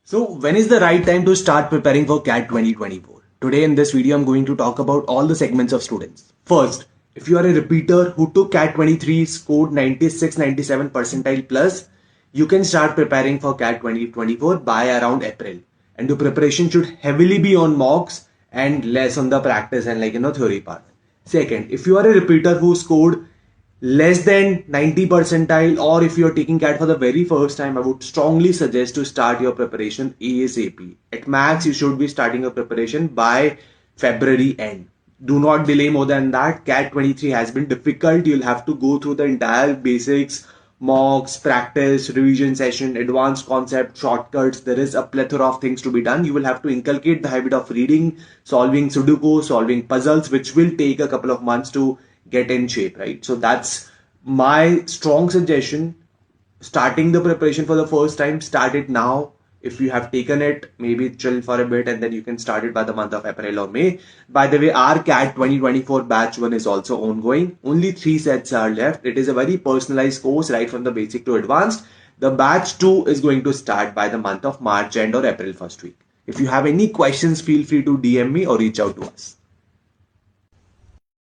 So when is the right time to start preparing for CAT 2024? Today in this video, I'm going to talk about all the segments of students. First, if you are a repeater who took CAT 23, scored 96, 97 percentile plus, you can start preparing for CAT 2024 by around April. And your preparation should heavily be on mocks and less on the practice and theory part. Second, if you are a repeater who scored less than 90 percentile, or if you're taking CAT for the very first time, I would strongly suggest to start your preparation ASAP. At max, you should be starting your preparation by February end. Do not delay more than that. CAT 23 has been difficult. You'll have to go through the entire basics, mocks, practice, revision session, advanced concept, shortcuts. There is a plethora of things to be done. You will have to inculcate the habit of reading, solving Sudoku, solving puzzles, which will take a couple of months to get in shape, right? So that's my strong suggestion. Starting the preparation for the first time, start it now. If you have taken it, maybe chill for a bit and then you can start it by the month of April or May. By the way, our CAT 2024 batch 1 is also ongoing. Only 3 sets are left. It is a very personalized course, right from the basic to advanced. The batch 2 is going to start by the month of March end or April first week. If you have any questions, feel free to DM me or reach out to us.